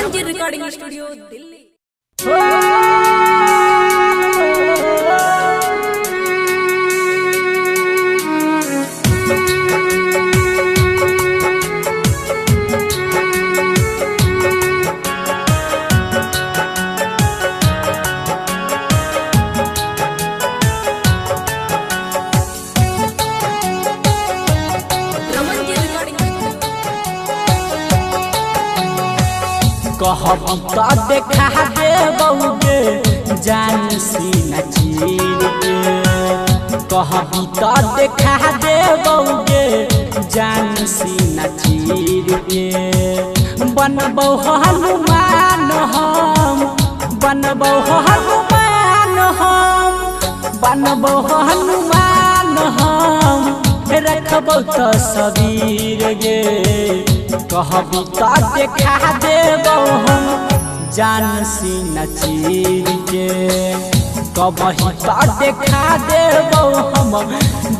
Raman ji recording studio Delhi. कहबी तो देखा दे बउगे जान सीना चीर के, कहबी तो देखा दे बउगे जान सीना चीर के। बनबौ हनुमान हम, बनबौ हनुमान हम, बनबौ हनुमान हम, रखबौ तो सबीर गे। कहबी तो देखा देबौ हम जान सीना चीर के, कहबी तो देखा देबौ हम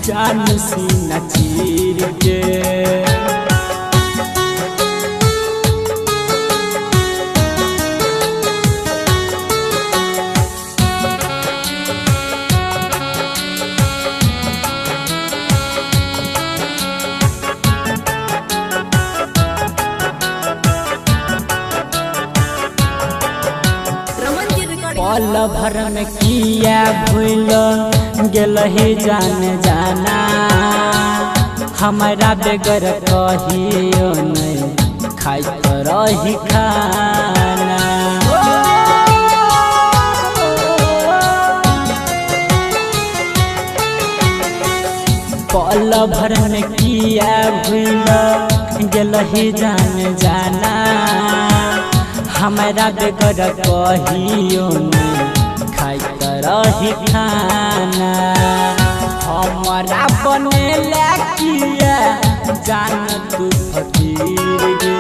जान सीना चीर के। पल भर में किया भूल गेल ही जान जाना, हमारा बेगर कहियो नहीं खाइत रही खाना। पल भर में किया भूल गेल ही जान जाना, हमारा बेगर कहियो नहीं खाइत रही खाना। हमारा बनेला किया जान तू फकीर गे,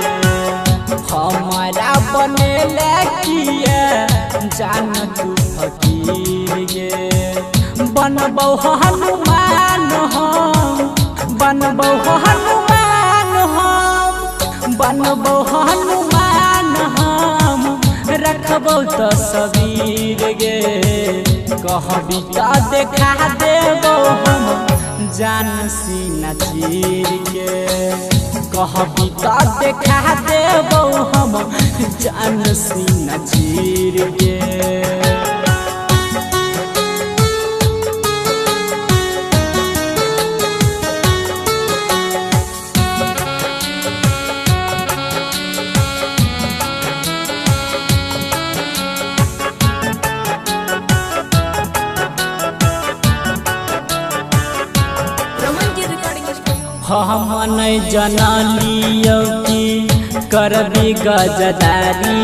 हमारा बनेला किया जान तू फकीर गे। बनबौ हनुमान हम, बनबौ हनुमान हम, बनबौ हनुमान हम, रखबौ तो सबीर गे। कहबी तो देखा देबौ हम जान सीना चीर के, कहबी तो देखा देबौ हम जान सीना चीर के। हम नहीं जनलियो कि करबी गजदारी,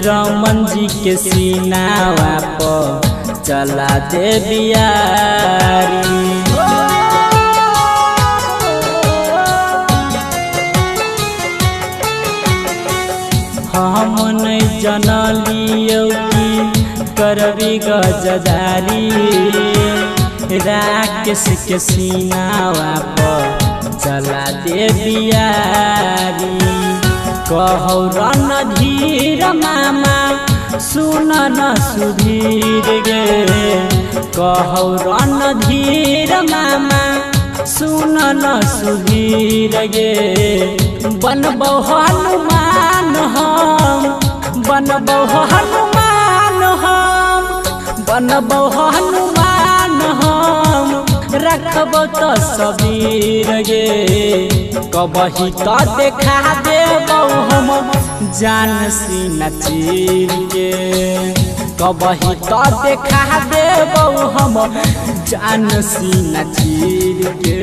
रमन जी के सीनावा पर चला दे बियारी। हम नहीं जनलियो कि करबी गजदारी, राकेश के सीनावा पर चला दे बियारी। कहौ रणधीर मामा सुन न सुधीर गे, कहौ रणधीर मामा सुन न सुधीर गे। बनबौ हनुमान हम, बनबौ हनुमान हम, बनबौ हनुमान हम, रखबौ तो सबीर गे। कहबी तो देखा देबौ हम जान सीना चीर के, कहबी तो देखा देबौ हम जान सीना चीर के।